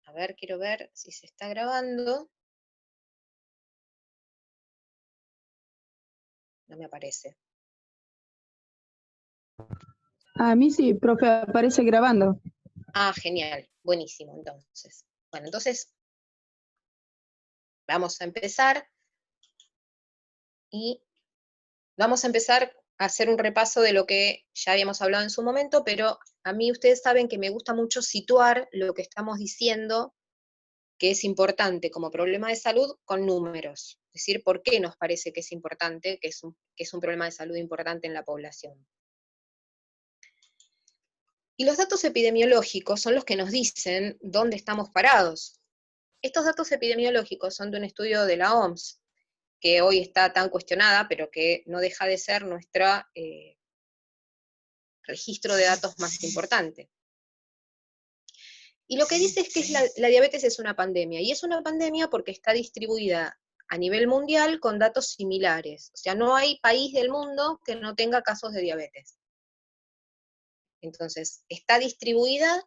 A ver, quiero ver si se está grabando. No me aparece. A mí sí, profe, aparece grabando. Ah, genial. Buenísimo, entonces. Bueno, entonces vamos a empezar y vamos a empezar a hacer un repaso de lo que ya habíamos hablado en su momento, pero a mí ustedes saben que me gusta mucho situar lo que estamos diciendo que es importante como problema de salud con números. Es decir, por qué nos parece que es importante, que es un problema de salud importante en la población. Y los datos epidemiológicos son los que nos dicen dónde estamos parados. Estos datos epidemiológicos son de un estudio de la OMS, que hoy está tan cuestionada, pero que no deja de ser nuestro registro de datos más importante. Y lo que dice es que la diabetes es una pandemia, y es una pandemia porque está distribuida a nivel mundial con datos similares. O sea, no hay país del mundo que no tenga casos de diabetes. Entonces, está distribuida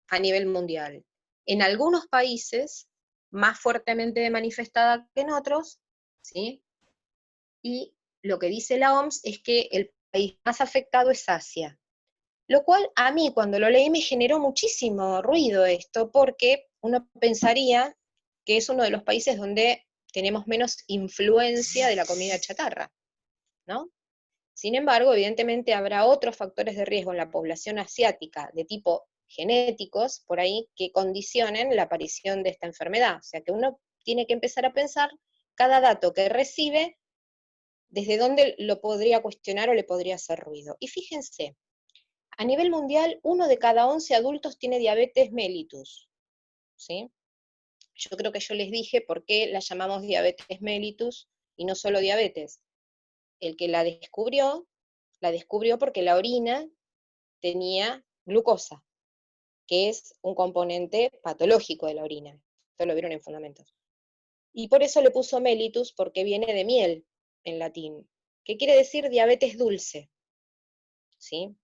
a nivel mundial. En algunos países, más fuertemente manifestada que en otros, ¿sí? Y lo que dice la OMS es que el país más afectado es Asia. Lo cual a mí cuando lo leí me generó muchísimo ruido esto, porque uno pensaría que es uno de los países donde tenemos menos influencia de la comida chatarra, ¿no? Sin embargo, evidentemente habrá otros factores de riesgo en la población asiática de tipo genéticos, por ahí, que condicionen la aparición de esta enfermedad. O sea que uno tiene que empezar a pensar cada dato que recibe, desde dónde lo podría cuestionar o le podría hacer ruido. Y fíjense, a nivel mundial, 1 de cada 11 adultos tiene diabetes mellitus, ¿sí? Yo creo que yo les dije por qué la llamamos diabetes mellitus y no solo diabetes. El que la descubrió porque la orina tenía glucosa, que es un componente patológico de la orina. Esto lo vieron en Fundamentos. Y por eso le puso mellitus, porque viene de miel en latín, que quiere decir diabetes dulce, ¿sí?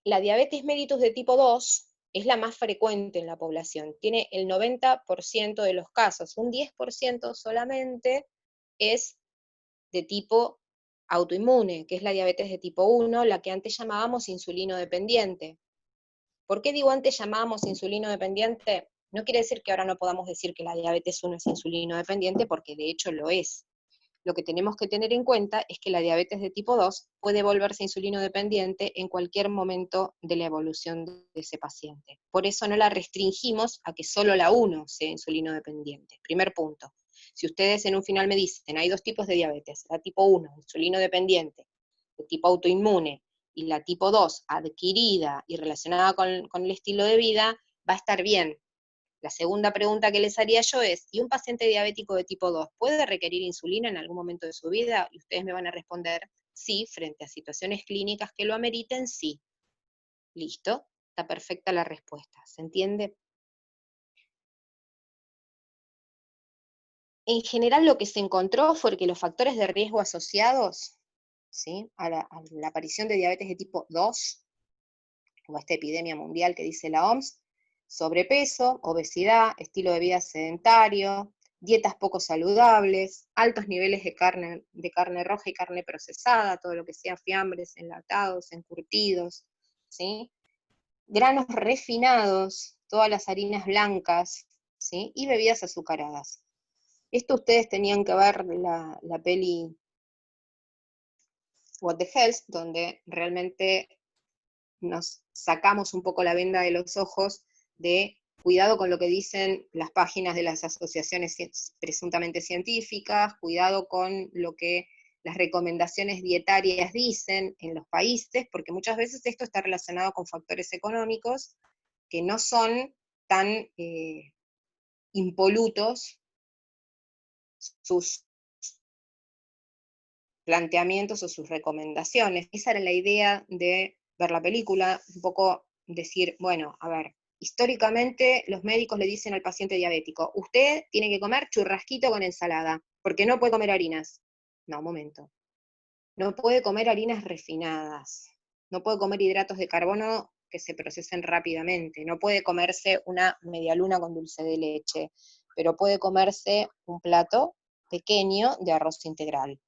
La diabetes mellitus de tipo 2 es la más frecuente en la población, tiene el 90% de los casos, un 10% solamente es de tipo autoinmune, que es la diabetes de tipo 1, la que antes llamábamos insulino dependiente. ¿Por qué digo antes llamábamos insulino dependiente? No quiere decir que ahora no podamos decir que la diabetes 1 es insulino dependiente, porque de hecho lo es. Lo que tenemos que tener en cuenta es que la diabetes de tipo 2 puede volverse insulino dependiente en cualquier momento de la evolución de ese paciente. Por eso no la restringimos a que solo la 1 sea insulino dependiente. Primer punto. Si ustedes en un final me dicen, hay 2 tipos de diabetes, la tipo 1, insulino dependiente, de tipo autoinmune, y la tipo 2, adquirida y relacionada con el estilo de vida, va a estar bien. La segunda pregunta que les haría yo es, ¿y un paciente diabético de tipo 2 puede requerir insulina en algún momento de su vida? Y ustedes me van a responder, sí, frente a situaciones clínicas que lo ameriten, sí. Listo, está perfecta la respuesta, ¿se entiende? En general lo que se encontró fue que los factores de riesgo asociados, ¿sí?, a la aparición de diabetes de tipo 2, o a esta epidemia mundial que dice la OMS, sobrepeso, obesidad, estilo de vida sedentario, dietas poco saludables, altos niveles de carne roja y carne procesada, todo lo que sea fiambres, enlatados, encurtidos, ¿sí? Granos refinados, todas las harinas blancas, ¿sí? Y bebidas azucaradas. Esto ustedes tenían que ver la peli What the Health, donde realmente nos sacamos un poco la venda de los ojos de cuidado con lo que dicen las páginas de las asociaciones presuntamente científicas, cuidado con lo que las recomendaciones dietarias dicen en los países, porque muchas veces esto está relacionado con factores económicos que no son tan impolutos sus planteamientos o sus recomendaciones. Esa era la idea de ver la película, un poco decir, bueno, a ver, históricamente los médicos le dicen al paciente diabético, usted tiene que comer churrasquito con ensalada, porque no puede comer harinas. No, un momento. No puede comer harinas refinadas, no puede comer hidratos de carbono que se procesen rápidamente. No puede comerse una medialuna con dulce de leche, pero puede comerse un plato pequeño de arroz integral,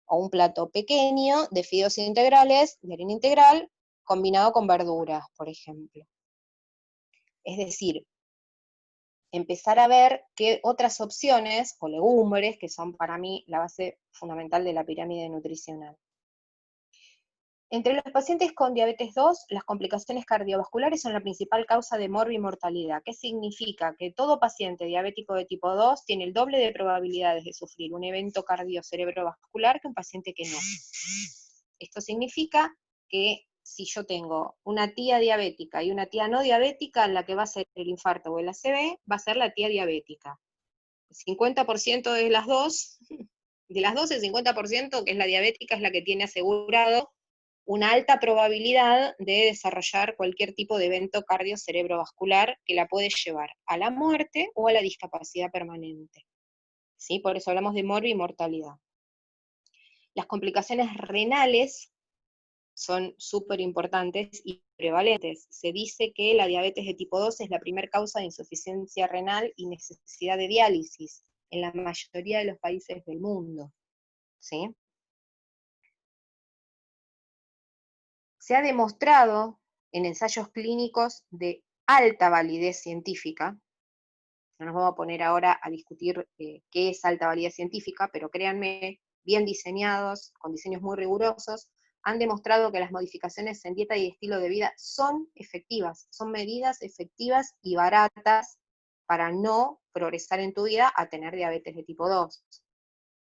o un plato pequeño de fideos integrales, de harina integral, combinado con verduras, por ejemplo. Es decir, empezar a ver qué otras opciones, o legumbres, que son para mí la base fundamental de la pirámide nutricional. Entre los pacientes con diabetes 2, las complicaciones cardiovasculares son la principal causa de morbimortalidad. ¿Qué significa? Que todo paciente diabético de tipo 2 tiene el doble de probabilidades de sufrir un evento cardiocerebrovascular que un paciente que no. Esto significa que si yo tengo una tía diabética y una tía no diabética, la que va a ser el infarto o el ACV va a ser la tía diabética. El 50% de las dos, el 50%, que es la diabética, es la que tiene asegurado una alta probabilidad de desarrollar cualquier tipo de evento cardiocerebrovascular que la puede llevar a la muerte o a la discapacidad permanente. ¿Sí? Por eso hablamos de morbimortalidad. Las complicaciones renales son súper importantes y prevalentes. Se dice que la diabetes de tipo 2 es la primera causa de insuficiencia renal y necesidad de diálisis en la mayoría de los países del mundo. ¿Sí? Se ha demostrado en ensayos clínicos de alta validez científica, no nos vamos a poner ahora a discutir qué es alta validez científica, pero créanme, bien diseñados, con diseños muy rigurosos, han demostrado que las modificaciones en dieta y estilo de vida son efectivas, son medidas efectivas y baratas para no progresar en tu vida a tener diabetes de tipo 2.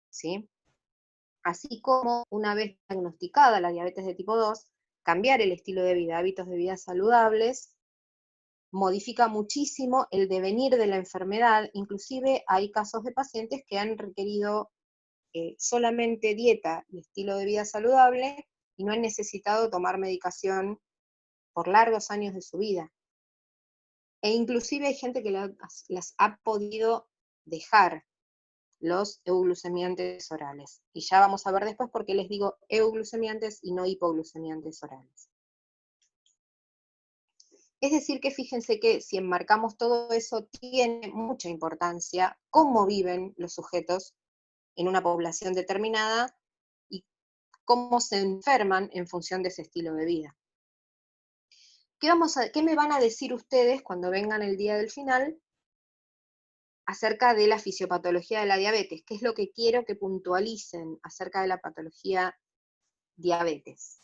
¿Sí? Así como una vez diagnosticada la diabetes de tipo 2, cambiar el estilo de vida, hábitos de vida saludables, modifica muchísimo el devenir de la enfermedad. Inclusive hay casos de pacientes que han requerido solamente dieta y estilo de vida saludable y no han necesitado tomar medicación por largos años de su vida. E inclusive hay gente que las ha podido dejar, los euglucemiantes orales. Y ya vamos a ver después por qué les digo euglucemiantes y no hipoglucemiantes orales. Es decir, que fíjense que si enmarcamos todo eso, tiene mucha importancia cómo viven los sujetos en una población determinada y cómo se enferman en función de ese estilo de vida. ¿Qué me van a decir ustedes cuando vengan el día del final acerca de la fisiopatología de la diabetes? ¿Qué es lo que quiero que puntualicen acerca de la patología diabetes?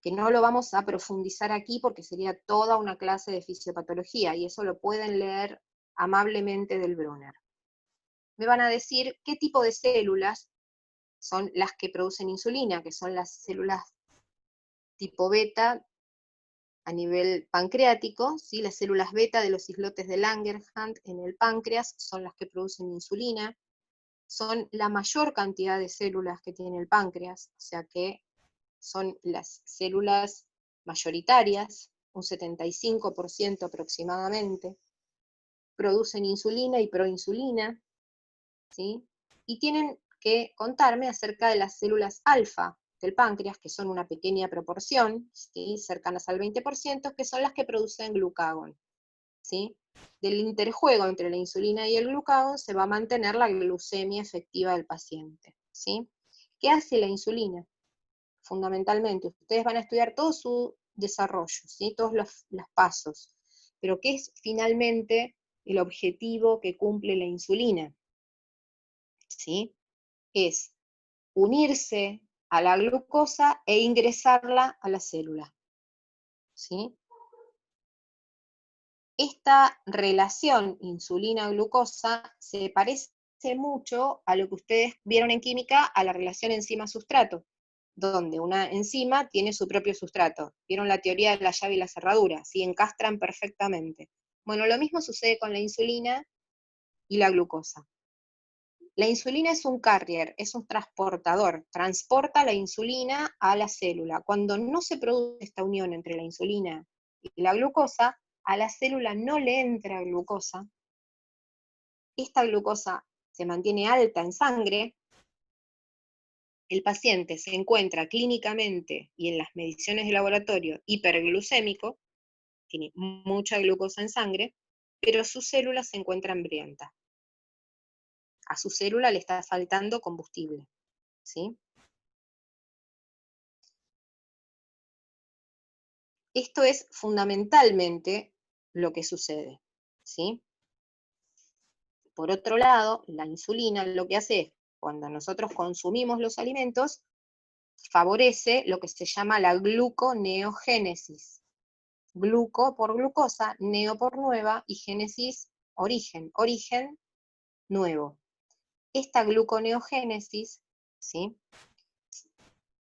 Que no lo vamos a profundizar aquí porque sería toda una clase de fisiopatología, y eso lo pueden leer amablemente del Brunner. Me van a decir qué tipo de células son las que producen insulina, que son las células tipo beta a nivel pancreático, ¿sí? Las células beta de los islotes de Langerhans en el páncreas son las que producen insulina, son la mayor cantidad de células que tiene el páncreas, o sea que son las células mayoritarias, un 75% aproximadamente, producen insulina y proinsulina, ¿sí? Y tienen que contarme acerca de las células alfa del páncreas, que son una pequeña proporción, ¿sí? Cercanas al 20%, que son las que producen glucagón, ¿sí? Del interjuego entre la insulina y el glucagón se va a mantener la glucemia efectiva del paciente, ¿sí? ¿Qué hace la insulina? Fundamentalmente, ustedes van a estudiar todo su desarrollo, ¿sí? Todos los pasos, pero ¿qué es finalmente el objetivo que cumple la insulina? ¿Sí? Es unirse a la glucosa e ingresarla a la célula, ¿sí? Esta relación insulina-glucosa se parece mucho a lo que ustedes vieron en química, a la relación enzima-sustrato, donde una enzima tiene su propio sustrato. ¿Vieron la teoría de la llave y la cerradura? ¿Sí? Encastran perfectamente. Bueno, lo mismo sucede con la insulina y la glucosa. La insulina es un carrier, es un transportador, transporta la insulina a la célula. Cuando no se produce esta unión entre la insulina y la glucosa, a la célula no le entra glucosa, esta glucosa se mantiene alta en sangre, el paciente se encuentra clínicamente y en las mediciones de laboratorio hiperglucémico, tiene mucha glucosa en sangre, pero su célula se encuentra hambrienta. A su célula le está faltando combustible, ¿sí? Esto es fundamentalmente lo que sucede, ¿sí? Por otro lado, la insulina lo que hace es, cuando nosotros consumimos los alimentos, favorece lo que se llama la gluconeogénesis. Gluco por glucosa, neo por nueva, y génesis, origen, origen nuevo. Esta gluconeogénesis, ¿sí?,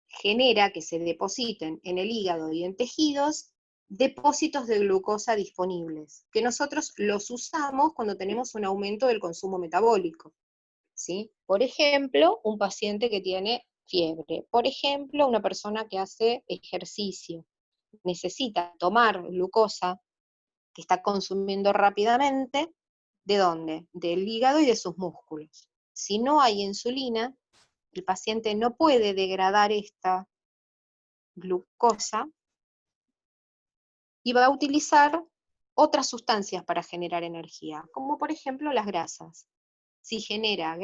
genera que se depositen en el hígado y en tejidos depósitos de glucosa disponibles, que nosotros los usamos cuando tenemos un aumento del consumo metabólico, ¿sí? Por ejemplo, un paciente que tiene fiebre, por ejemplo, una persona que hace ejercicio, necesita tomar glucosa que está consumiendo rápidamente, ¿de dónde? Del hígado y de sus músculos. Si no hay insulina, el paciente no puede degradar esta glucosa y va a utilizar otras sustancias para generar energía, como por ejemplo las grasas. Si genera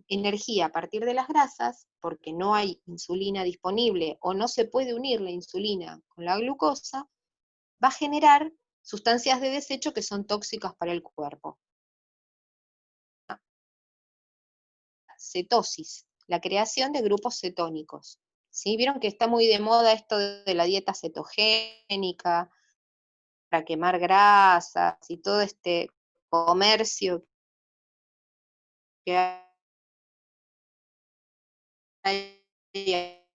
energía a partir de las grasas, porque no hay insulina disponible o no se puede unir la insulina con la glucosa, va a generar sustancias de desecho que son tóxicas para el cuerpo. Cetosis, la creación de grupos cetónicos. ¿Sí? Vieron que está muy de moda esto de la dieta cetogénica, para quemar grasas y todo este comercio que hay a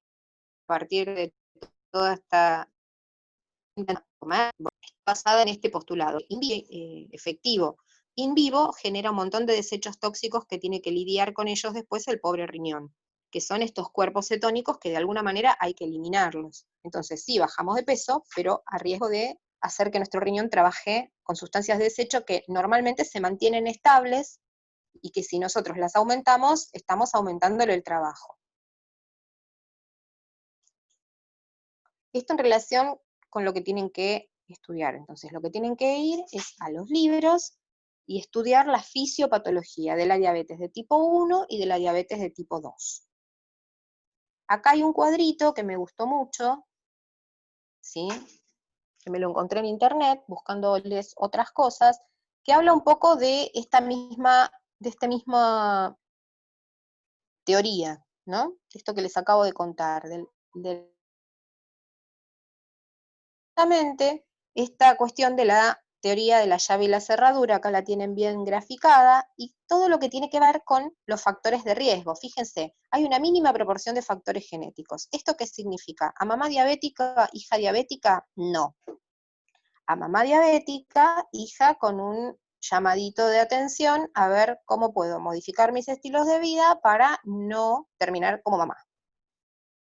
partir de toda esta basada en este postulado. Efectivo. In vivo genera un montón de desechos tóxicos que tiene que lidiar con ellos después el pobre riñón, que son estos cuerpos cetónicos que de alguna manera hay que eliminarlos. Entonces sí, bajamos de peso, pero a riesgo de hacer que nuestro riñón trabaje con sustancias de desecho que normalmente se mantienen estables y que si nosotros las aumentamos, estamos aumentándole el trabajo. Esto en relación con lo que tienen que estudiar. Entonces, lo que tienen que ir es a los libros y estudiar la fisiopatología de la diabetes de tipo 1 y de la diabetes de tipo 2. Acá hay un cuadrito que me gustó mucho, ¿sí?, que me lo encontré en internet, buscándoles otras cosas, que habla un poco de esta misma teoría, ¿no? Esto que les acabo de contar, esta cuestión de la teoría de la llave y la cerradura, acá la tienen bien graficada, y todo lo que tiene que ver con los factores de riesgo. Fíjense, hay una mínima proporción de factores genéticos. ¿Esto qué significa? ¿A mamá diabética, hija diabética? No. A mamá diabética, hija con un llamadito de atención a ver cómo puedo modificar mis estilos de vida para no terminar como mamá.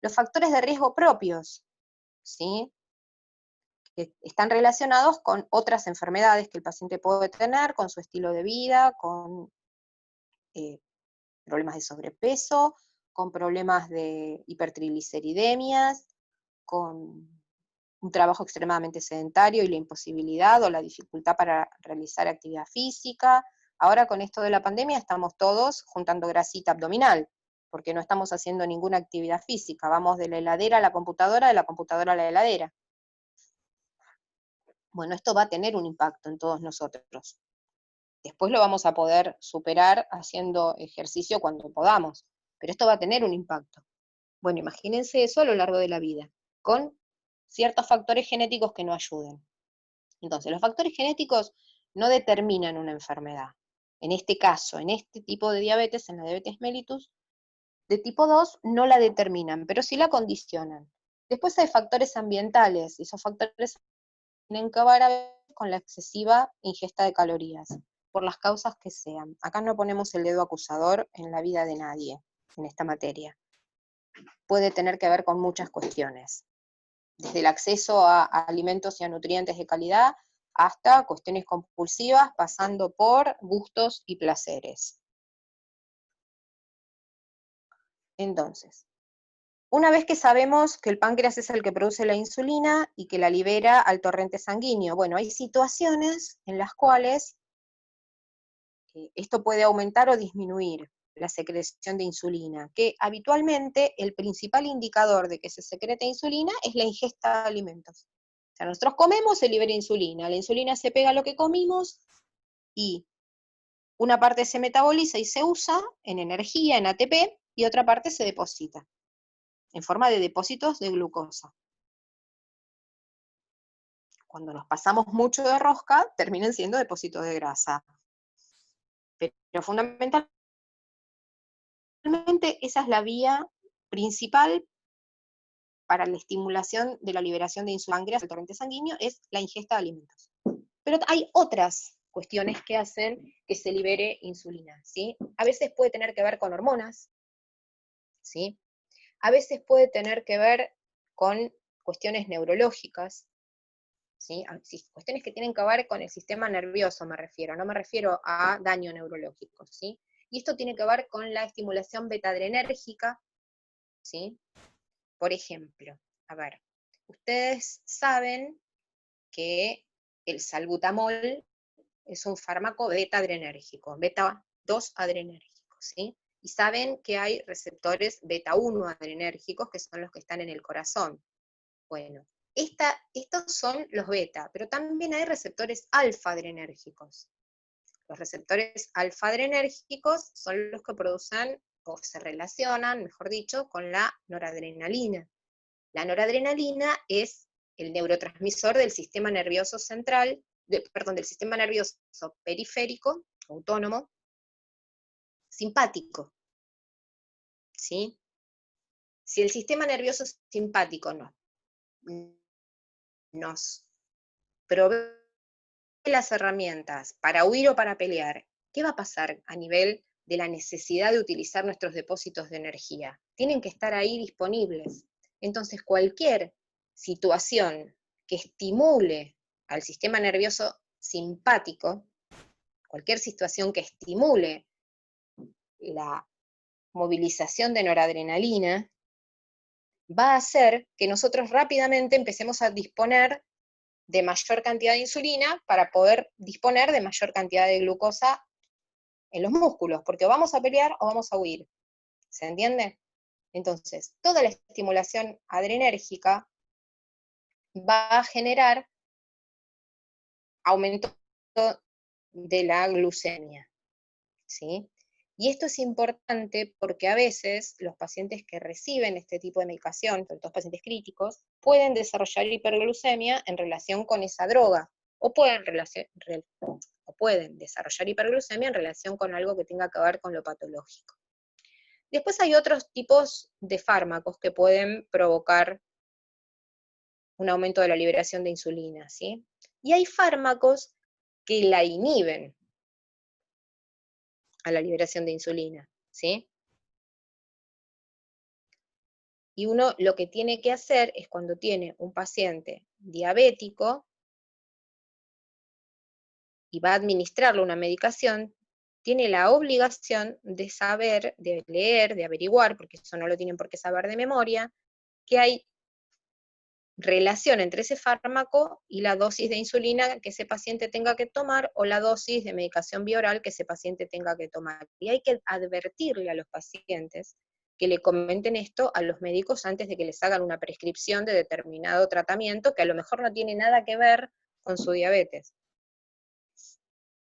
Los factores de riesgo propios, ¿sí?, que están relacionados con otras enfermedades que el paciente puede tener, con su estilo de vida, con problemas de sobrepeso, con problemas de hipertrigliceridemias, con un trabajo extremadamente sedentario y la imposibilidad o la dificultad para realizar actividad física. Ahora con esto de la pandemia estamos todos juntando grasita abdominal, porque no estamos haciendo ninguna actividad física, vamos de la heladera a la computadora, de la computadora a la heladera. Bueno, esto va a tener un impacto en todos nosotros. Después lo vamos a poder superar haciendo ejercicio cuando podamos, pero esto va a tener un impacto. Bueno, imagínense eso a lo largo de la vida, con ciertos factores genéticos que no ayuden. Entonces, los factores genéticos no determinan una enfermedad. En este caso, en este tipo de diabetes, en la diabetes mellitus, de tipo 2 no la determinan, pero sí la condicionan. Después hay factores ambientales, y esos factores tienen que ver a veces con la excesiva ingesta de calorías, por las causas que sean. Acá no ponemos el dedo acusador en la vida de nadie en esta materia. Puede tener que ver con muchas cuestiones, desde el acceso a alimentos y a nutrientes de calidad, hasta cuestiones compulsivas, pasando por gustos y placeres. Entonces, una vez que sabemos que el páncreas es el que produce la insulina y que la libera al torrente sanguíneo, bueno, hay situaciones en las cuales esto puede aumentar o disminuir la secreción de insulina, que habitualmente el principal indicador de que se secreta insulina es la ingesta de alimentos. O sea, nosotros comemos, se libera insulina, la insulina se pega a lo que comimos y una parte se metaboliza y se usa en energía, en ATP, y otra parte se deposita en forma de depósitos de glucosa. Cuando nos pasamos mucho de rosca, terminan siendo depósitos de grasa. Pero fundamentalmente esa es la vía principal para la estimulación de la liberación de insulina al torrente sanguíneo, es la ingesta de alimentos. Pero hay otras cuestiones que hacen que se libere insulina, ¿sí? A veces puede tener que ver con hormonas, ¿sí? A veces puede tener que ver con cuestiones neurológicas, ¿sí? Cuestiones que tienen que ver con el sistema nervioso me refiero, no me refiero a daño neurológico, ¿sí? Y esto tiene que ver con la estimulación beta-adrenérgica, ¿sí? Por ejemplo, a ver, ustedes saben que el salbutamol es un fármaco beta-adrenérgico, beta-2 adrenérgico, ¿sí? Y saben que hay receptores beta-1 adrenérgicos, que son los que están en el corazón. Bueno, estos son los beta, pero también hay receptores alfa-adrenérgicos. Los receptores alfa-adrenérgicos son los que producen, o se relacionan, mejor dicho, con la noradrenalina. La noradrenalina es el neurotransmisor del sistema nervioso central, del sistema nervioso periférico, autónomo, simpático, ¿sí? Si el sistema nervioso simpático nos provee las herramientas para huir o para pelear, ¿qué va a pasar a nivel de la necesidad de utilizar nuestros depósitos de energía? Tienen que estar ahí disponibles. Entonces, cualquier situación que estimule al sistema nervioso simpático, cualquier situación que estimule la movilización de noradrenalina, va a hacer que nosotros rápidamente empecemos a disponer de mayor cantidad de insulina para poder disponer de mayor cantidad de glucosa en los músculos, porque vamos a pelear o vamos a huir. ¿Se entiende? Entonces, toda la estimulación adrenérgica va a generar aumento de la glucemia, ¿sí? Y esto es importante porque a veces los pacientes que reciben este tipo de medicación, sobre todo pacientes críticos, pueden desarrollar hiperglucemia en relación con esa droga, o pueden desarrollar hiperglucemia en relación con algo que tenga que ver con lo patológico. Después hay otros tipos de fármacos que pueden provocar un aumento de la liberación de insulina, ¿sí? Y hay fármacos que la inhiben a la liberación de insulina, ¿sí? Y uno lo que tiene que hacer es cuando tiene un paciente diabético y va a administrarle una medicación, tiene la obligación de saber, de leer, de averiguar, porque eso no lo tienen por qué saber de memoria, que hay relación entre ese fármaco y la dosis de insulina que ese paciente tenga que tomar o la dosis de medicación bioral que ese paciente tenga que tomar. Y hay que advertirle a los pacientes que le comenten esto a los médicos antes de que les hagan una prescripción de determinado tratamiento que a lo mejor no tiene nada que ver con su diabetes.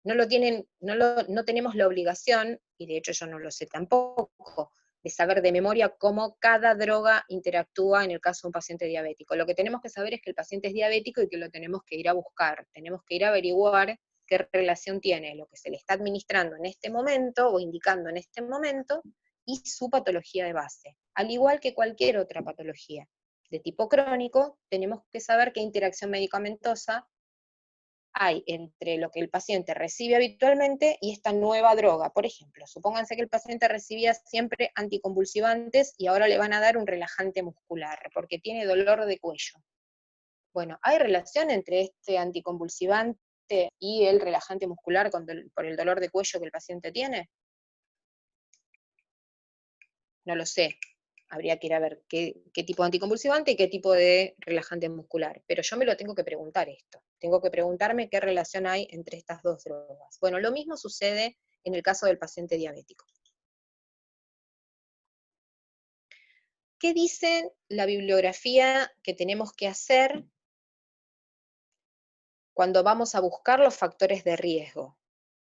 No tenemos la obligación, y de hecho yo no lo sé tampoco, de saber de memoria cómo cada droga interactúa en el caso de un paciente diabético. Lo que tenemos que saber es que el paciente es diabético y que lo tenemos que ir a buscar, tenemos que ir a averiguar qué relación tiene lo que se le está administrando en este momento o indicando en este momento y su patología de base, al igual que cualquier otra patología. De tipo crónico, tenemos que saber qué interacción medicamentosa hay entre lo que el paciente recibe habitualmente y esta nueva droga. Por ejemplo, supónganse que el paciente recibía siempre anticonvulsivantes y ahora le van a dar un relajante muscular porque tiene dolor de cuello. Bueno, ¿hay relación entre este anticonvulsivante y el relajante muscular por el dolor de cuello que el paciente tiene? No lo sé. Habría que ir a ver qué tipo de anticonvulsivante y qué tipo de relajante muscular. Pero yo me lo tengo que preguntar esto. Tengo que preguntarme qué relación hay entre estas dos drogas. Bueno, lo mismo sucede en el caso del paciente diabético. ¿Qué dice la bibliografía que tenemos que hacer cuando vamos a buscar los factores de riesgo?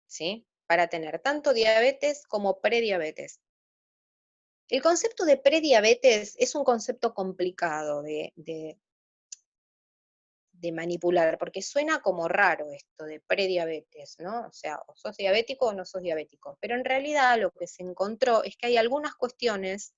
¿Sí? Para tener tanto diabetes como prediabetes. El concepto de prediabetes es un concepto complicado de manipular, porque suena como raro esto de prediabetes, ¿no? O sea, o sos diabético o no sos diabético. Pero en realidad lo que se encontró es que hay algunas cuestiones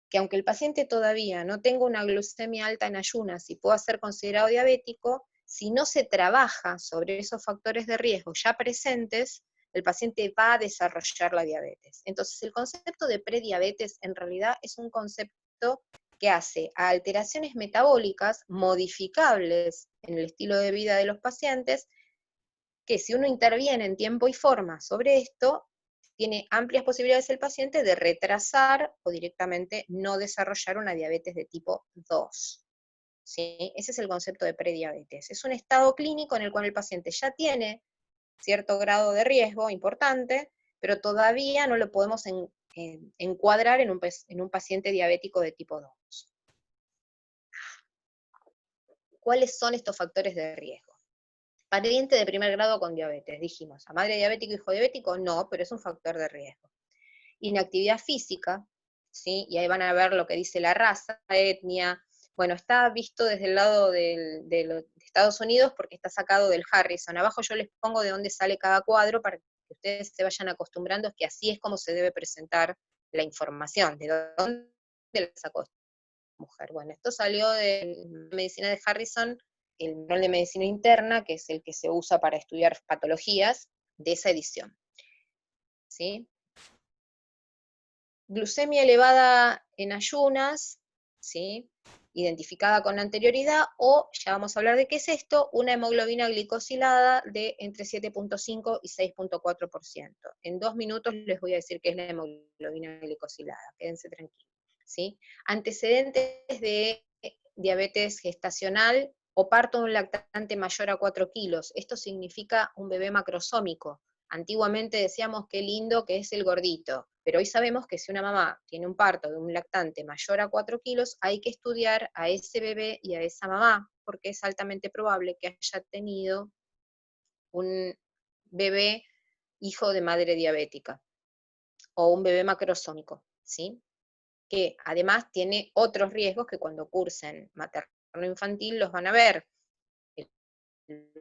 que aunque el paciente todavía no tenga una glucemia alta en ayunas y pueda ser considerado diabético, si no se trabaja sobre esos factores de riesgo ya presentes, el paciente va a desarrollar la diabetes. Entonces, el concepto de prediabetes en realidad es un concepto que hace a alteraciones metabólicas modificables en el estilo de vida de los pacientes, que si uno interviene en tiempo y forma sobre esto, tiene amplias posibilidades el paciente de retrasar o directamente no desarrollar una diabetes de tipo 2. ¿Sí? Ese es el concepto de prediabetes. Es un estado clínico en el cual el paciente ya tiene cierto grado de riesgo importante, pero todavía no lo podemos encuadrar en un paciente diabético de tipo 2. ¿Cuáles son estos factores de riesgo? Pariente de primer grado con diabetes, dijimos. ¿A madre diabético, hijo diabético? No, pero es un factor de riesgo. Inactividad física, ¿sí? Y ahí van a ver lo que dice la raza, etnia. Bueno, está visto desde el lado de Estados Unidos porque está sacado del Harrison. Abajo yo les pongo de dónde sale cada cuadro para que ustedes se vayan acostumbrando, es que así es como se debe presentar la información, de dónde la sacó esta mujer. Bueno, esto salió de medicina de Harrison, el manual de medicina interna, que es el que se usa para estudiar patologías de esa edición. ¿Sí? Glucemia elevada en ayunas, ¿sí? Identificada con anterioridad, o, ya vamos a hablar de qué es esto, una hemoglobina glicosilada de entre 7.5 y 6.4%. En 2 minutos les voy a decir qué es la hemoglobina glicosilada, quédense tranquilos. ¿Sí? Antecedentes de diabetes gestacional o parto de un lactante mayor a 4 kilos. Esto significa un bebé macrosómico. Antiguamente decíamos qué lindo que es el gordito, pero hoy sabemos que si una mamá tiene un parto de un lactante mayor a 4 kilos, hay que estudiar a ese bebé y a esa mamá, porque es altamente probable que haya tenido un bebé hijo de madre diabética, o un bebé macrosómico, ¿sí? Que además tiene otros riesgos que cuando cursen materno-infantil los van a ver. El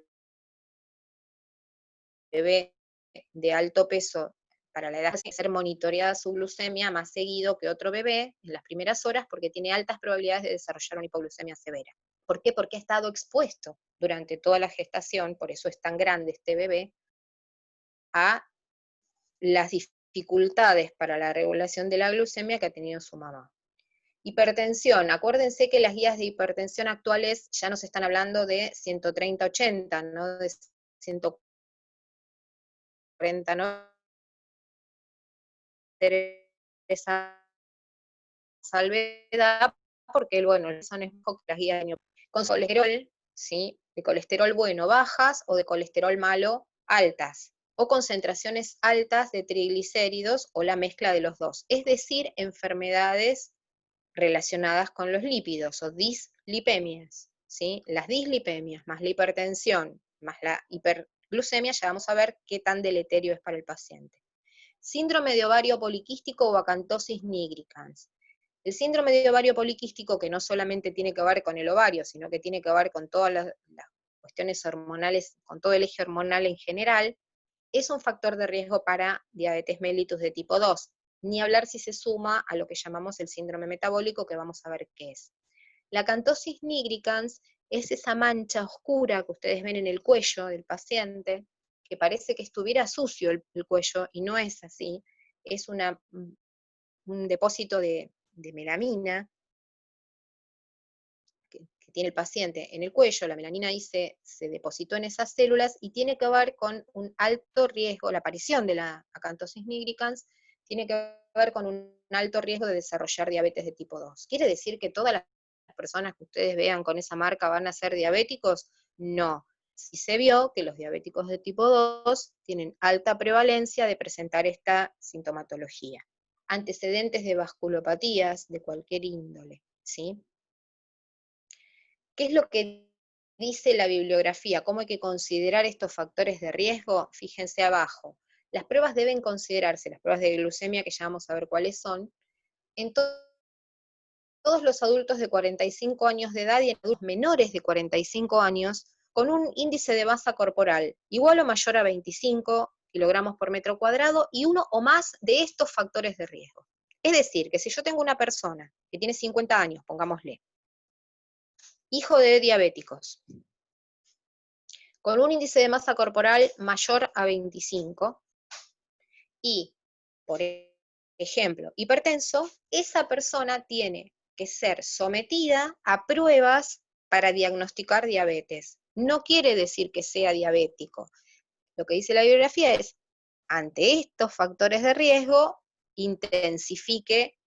bebé de alto peso para la edad tiene que ser monitoreada su glucemia más seguido que otro bebé en las primeras horas porque tiene altas probabilidades de desarrollar una hipoglucemia severa. ¿Por qué? Porque ha estado expuesto durante toda la gestación, por eso es tan grande este bebé, a las dificultades para la regulación de la glucemia que ha tenido su mamá. Hipertensión, acuérdense que las guías de hipertensión actuales ya nos están hablando de 130-80, no de 140, ¿no? Esa salvedad, porque bueno, son las guías con colesterol, ¿sí? De colesterol bueno bajas o de colesterol malo altas, o concentraciones altas de triglicéridos o la mezcla de los dos, es decir, enfermedades relacionadas con los lípidos o dislipemias, ¿sí? Las dislipemias más la hipertensión más la hiperglucemia, ya vamos a ver qué tan deleterio es para el paciente. Síndrome de ovario poliquístico o acantosis nigricans. El síndrome de ovario poliquístico, que no solamente tiene que ver con el ovario, sino que tiene que ver con todas las cuestiones hormonales, con todo el eje hormonal en general, es un factor de riesgo para diabetes mellitus de tipo 2, ni hablar si se suma a lo que llamamos el síndrome metabólico, que vamos a ver qué es. La acantosis nigricans es esa mancha oscura que ustedes ven en el cuello del paciente, que parece que estuviera sucio el cuello, y no es así, es un depósito de melamina que tiene el paciente en el cuello. La melanina ahí se depositó en esas células y tiene que ver con un alto riesgo, la aparición de la acantosis nigricans tiene que ver con un alto riesgo de desarrollar diabetes de tipo 2. ¿Quiere decir que todas las personas que ustedes vean con esa marca van a ser diabéticos? No. Sí se vio que los diabéticos de tipo 2 tienen alta prevalencia de presentar esta sintomatología. Antecedentes de vasculopatías de cualquier índole, ¿sí? ¿Qué es lo que dice la bibliografía? ¿Cómo hay que considerar estos factores de riesgo? Fíjense abajo. Las pruebas deben considerarse, las pruebas de glucemia, que ya vamos a ver cuáles son, en todos los adultos de 45 años de edad y en adultos menores de 45 años, con un índice de masa corporal igual o mayor a 25 kilogramos por metro cuadrado y uno o más de estos factores de riesgo. Es decir, que si yo tengo una persona que tiene 50 años, pongámosle, hijo de diabéticos, con un índice de masa corporal mayor a 25 y, por ejemplo, hipertenso, esa persona tiene que ser sometida a pruebas para diagnosticar diabetes. No quiere decir que sea diabético. Lo que dice la bibliografía es, ante estos factores de riesgo, intensifique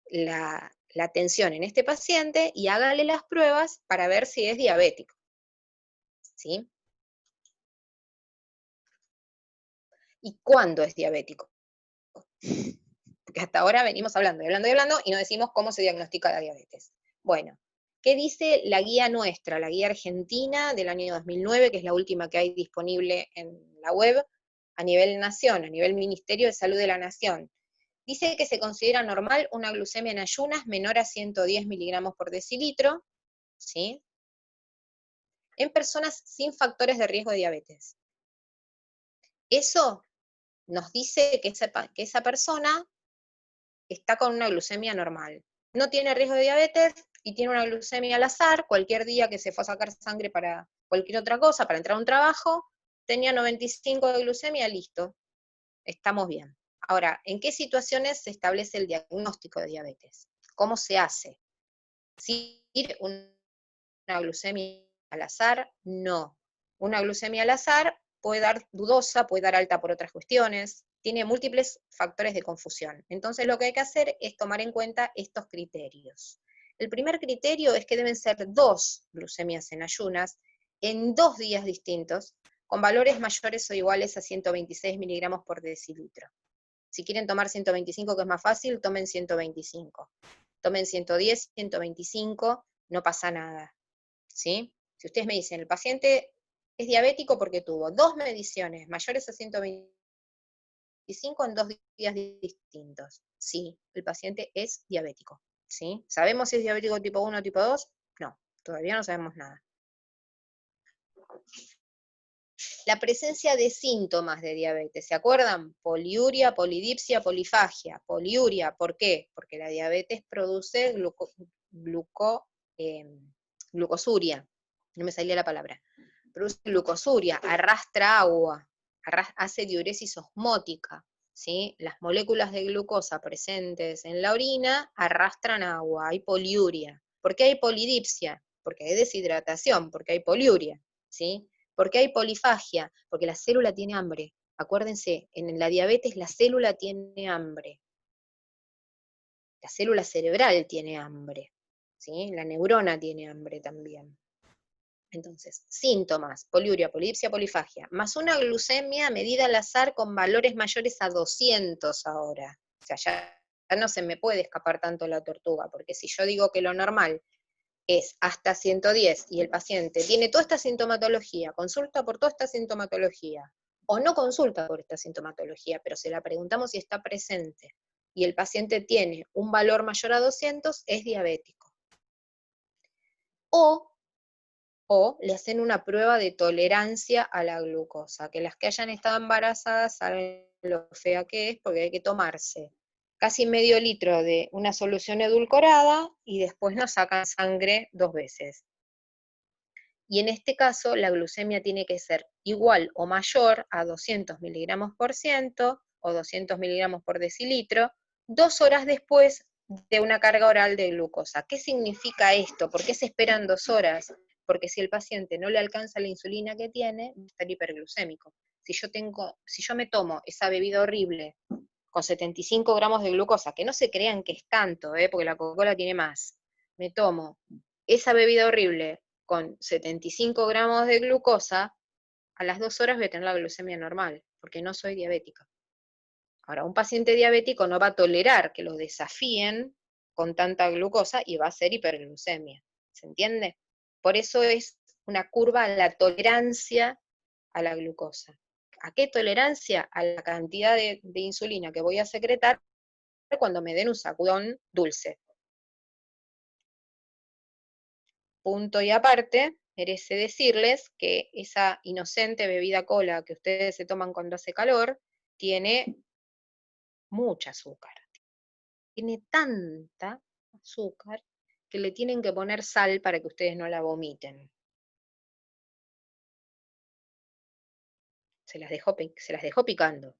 la atención en este paciente y hágale las pruebas para ver si es diabético. ¿Sí? ¿Y cuándo es diabético? Porque hasta ahora venimos hablando y no decimos cómo se diagnostica la diabetes. Bueno, ¿qué dice la guía nuestra, la guía argentina del año 2009, que es la última que hay disponible en la web, a nivel nación, a nivel Ministerio de Salud de la Nación? Dice que se considera normal una glucemia en ayunas menor a 110 miligramos por decilitro, ¿sí? En personas sin factores de riesgo de diabetes. Eso nos dice que esa persona está con una glucemia normal. No tiene riesgo de diabetes y tiene una glucemia al azar, cualquier día que se fue a sacar sangre para cualquier otra cosa, para entrar a un trabajo, tenía 95 de glucemia, listo, estamos bien. Ahora, ¿en qué situaciones se establece el diagnóstico de diabetes? ¿Cómo se hace? ¿Sí una glucemia al azar? No. Una glucemia al azar puede dar dudosa, puede dar alta por otras cuestiones, tiene múltiples factores de confusión. Entonces lo que hay que hacer es tomar en cuenta estos criterios. El primer criterio es que deben ser 2 glucemias en ayunas en 2 días distintos, con valores mayores o iguales a 126 miligramos por decilitro. Si quieren tomar 125, que es más fácil, tomen 125. Tomen 110, 125, no pasa nada. ¿Sí? Si ustedes me dicen, el paciente es diabético porque tuvo 2 mediciones mayores a 125 en 2 días distintos. Sí, el paciente es diabético. ¿Sí? ¿Sabemos si es diabético tipo 1 o tipo 2? No, todavía no sabemos nada. La presencia de síntomas de diabetes, ¿se acuerdan? Poliuria, polidipsia, polifagia. Poliuria, ¿por qué? Porque la diabetes produce glucosuria, no me salía la palabra. Produce glucosuria, arrastra agua, hace diuresis osmótica, ¿sí? Las moléculas de glucosa presentes en la orina arrastran agua, hay poliuria. ¿Por qué hay polidipsia? Porque hay deshidratación, porque hay poliuria, ¿sí? ¿Por qué hay polifagia? Porque la célula tiene hambre. Acuérdense, en la diabetes la célula tiene hambre. La célula cerebral tiene hambre, ¿sí? La neurona tiene hambre también. Entonces, síntomas, poliuria, polidipsia, polifagia, más una glucemia medida al azar con valores mayores a 200 ahora. O sea, ya no se me puede escapar tanto la tortuga, porque si yo digo que lo normal es hasta 110 y el paciente tiene toda esta sintomatología, consulta por toda esta sintomatología, o no consulta por esta sintomatología, pero se la preguntamos si está presente, y el paciente tiene un valor mayor a 200, es diabético. O le hacen una prueba de tolerancia a la glucosa, que las que hayan estado embarazadas saben lo fea que es, porque hay que tomarse casi medio litro de una solución edulcorada y después nos sacan sangre 2 veces. Y en este caso la glucemia tiene que ser igual o mayor a 200 miligramos por ciento o 200 miligramos por decilitro, 2 horas después de una carga oral de glucosa. ¿Qué significa esto? ¿Por qué se esperan 2 horas? Porque si el paciente no le alcanza la insulina que tiene, va a estar hiperglucémico. si yo me tomo esa bebida horrible con 75 gramos de glucosa, que no se crean que es tanto, porque la Coca-Cola tiene más, me tomo esa bebida horrible con 75 gramos de glucosa, a las 2 horas voy a tener la glucemia normal, porque no soy diabética. Ahora, un paciente diabético no va a tolerar que lo desafíen con tanta glucosa y va a ser hiperglucemia. ¿Se entiende? Por eso es una curva a la tolerancia a la glucosa. ¿A qué tolerancia? A la cantidad de insulina que voy a secretar cuando me den un sacudón dulce. Punto y aparte, merece decirles que esa inocente bebida cola que ustedes se toman cuando hace calor, tiene mucha azúcar. Tiene tanta azúcar que le tienen que poner sal para que ustedes no la vomiten. Se las dejó picando.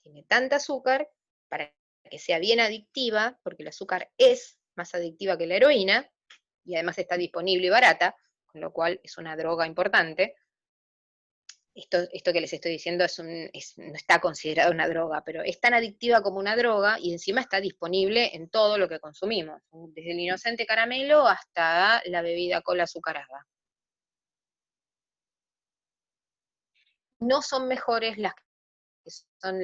Tiene tanta azúcar para que sea bien adictiva, porque el azúcar es más adictiva que la heroína, y además está disponible y barata, con lo cual es una droga importante. Esto que les estoy diciendo no está considerado una droga, pero es tan adictiva como una droga y encima está disponible en todo lo que consumimos, desde el inocente caramelo hasta la bebida cola azucarada. No son mejores las que son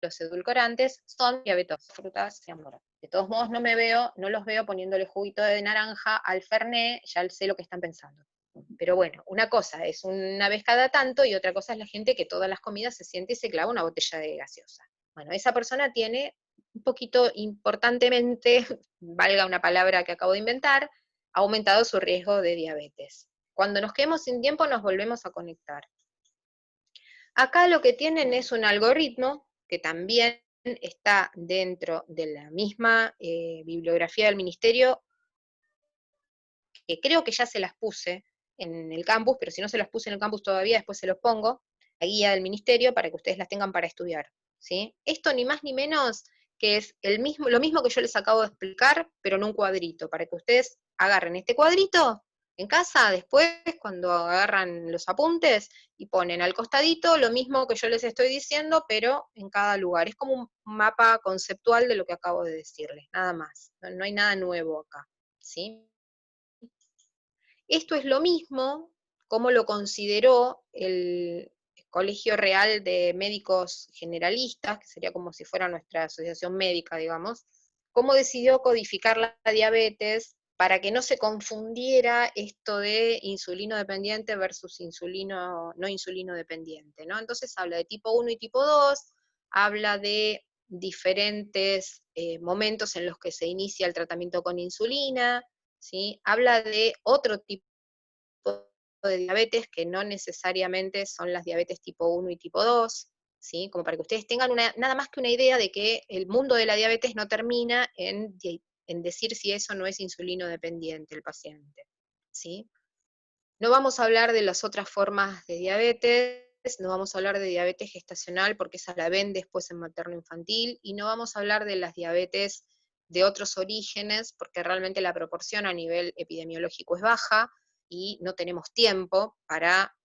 los edulcorantes, son diabetosas, frutas y amor. De todos modos no los veo poniéndole juguito de naranja al Fernet, ya sé lo que están pensando. Pero bueno, una cosa es una vez cada tanto y otra cosa es la gente que todas las comidas se siente y se clava una botella de gaseosa. Bueno, esa persona tiene un poquito importantemente, valga una palabra que acabo de inventar, aumentado su riesgo de diabetes. Cuando nos quedemos sin tiempo nos volvemos a conectar. Acá lo que tienen es un algoritmo que también está dentro de la misma bibliografía del ministerio, que creo que ya se las puse en el campus, pero si no se las puse en el campus todavía, después se los pongo, la guía del ministerio, para que ustedes las tengan para estudiar, ¿sí? Esto ni más ni menos que es lo mismo que yo les acabo de explicar, pero en un cuadrito, para que ustedes agarren este cuadrito en casa, después cuando agarran los apuntes y ponen al costadito lo mismo que yo les estoy diciendo, pero en cada lugar. Es como un mapa conceptual de lo que acabo de decirles, nada más. No hay nada nuevo acá, ¿sí? Esto es lo mismo como lo consideró el Colegio Real de Médicos Generalistas, que sería como si fuera nuestra asociación médica, digamos, cómo decidió codificar la diabetes para que no se confundiera esto de insulino dependiente versus no insulino dependiente, ¿no? Entonces habla de tipo 1 y tipo 2, habla de diferentes momentos en los que se inicia el tratamiento con insulina, ¿sí? Habla de otro tipo de diabetes que no necesariamente son las diabetes tipo 1 y tipo 2, ¿sí? Como para que ustedes tengan nada más que una idea de que el mundo de la diabetes no termina en decir si eso no es insulino dependiente el paciente, ¿sí? No vamos a hablar de las otras formas de diabetes, no vamos a hablar de diabetes gestacional porque esa la ven después en materno-infantil, y no vamos a hablar de las diabetes de otros orígenes porque realmente la proporción a nivel epidemiológico es baja y no tenemos tiempo para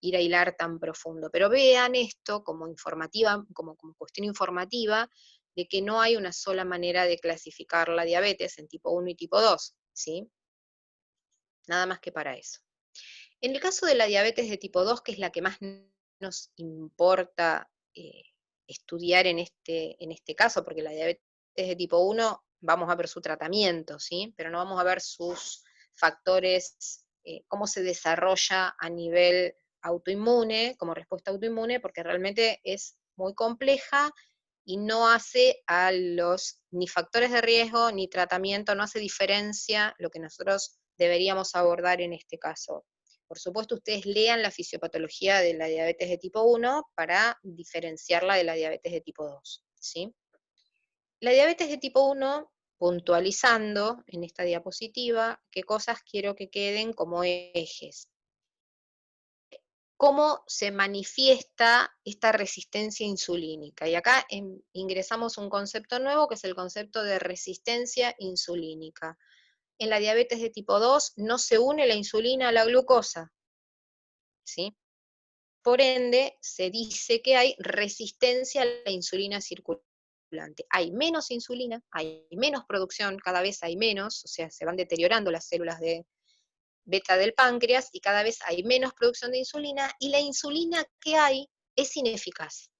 ir a hilar tan profundo. Pero vean esto como informativa, como cuestión informativa, de que no hay una sola manera de clasificar la diabetes en tipo 1 y tipo 2, ¿sí? Nada más que para eso. En el caso de la diabetes de tipo 2, que es la que más nos importa estudiar en este caso, porque la diabetes de tipo 1 vamos a ver su tratamiento, ¿sí? Pero no vamos a ver sus factores, cómo se desarrolla a nivel autoinmune, como respuesta autoinmune, porque realmente es muy compleja y no hace ni factores de riesgo ni tratamiento, no hace diferencia lo que nosotros deberíamos abordar en este caso. Por supuesto, ustedes lean la fisiopatología de la diabetes de tipo 1 para diferenciarla de la diabetes de tipo 2, ¿sí? La diabetes de tipo 1, puntualizando en esta diapositiva, qué cosas quiero que queden como ejes. ¿Cómo se manifiesta esta resistencia insulínica? Y acá ingresamos un concepto nuevo que es el concepto de resistencia insulínica. en la diabetes de tipo 2 no se une la insulina a la glucosa, ¿sí? Por ende, se dice que hay resistencia a la insulina circulante. Hay menos insulina, hay menos producción, cada vez hay menos, o sea, se van deteriorando las células de beta del páncreas y cada vez hay menos producción de insulina, y la insulina que hay es ineficaz.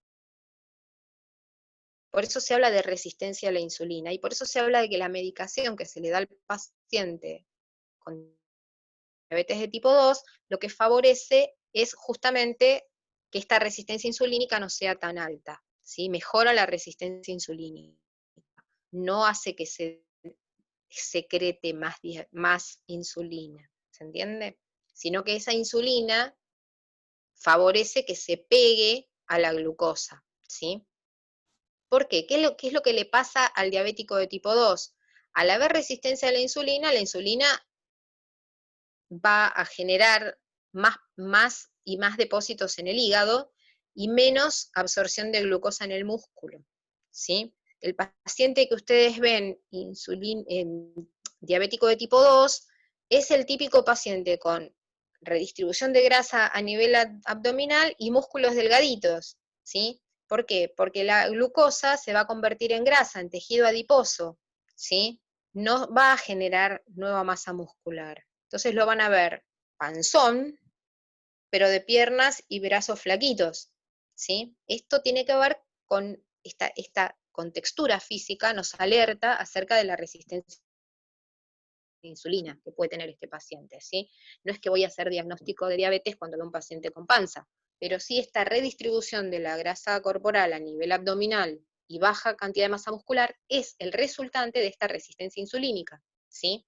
Por eso se habla de resistencia a la insulina, y por eso se habla de que la medicación que se le da al paciente con diabetes de tipo 2, lo que favorece es justamente que esta resistencia insulínica no sea tan alta, ¿sí? Mejora la resistencia insulínica, no hace que se secrete más insulina, ¿se entiende? Sino que esa insulina favorece que se pegue a la glucosa, ¿sí? ¿Por qué? ¿Qué es lo que le pasa al diabético de tipo 2? Al haber resistencia a la insulina va a generar más y más depósitos en el hígado y menos absorción de glucosa en el músculo, ¿sí? El paciente que ustedes ven diabético de tipo 2 es el típico paciente con redistribución de grasa a nivel abdominal y músculos delgaditos, ¿sí? ¿Por qué? Porque la glucosa se va a convertir en grasa, en tejido adiposo, ¿sí? No va a generar nueva masa muscular. Entonces lo van a ver panzón, pero de piernas y brazos flaquitos, ¿sí? Esto tiene que ver con esta contextura física, nos alerta acerca de la resistencia a la insulina que puede tener este paciente, ¿sí? No es que voy a hacer diagnóstico de diabetes cuando veo un paciente con panza, pero sí esta redistribución de la grasa corporal a nivel abdominal y baja cantidad de masa muscular es el resultante de esta resistencia insulínica, ¿sí?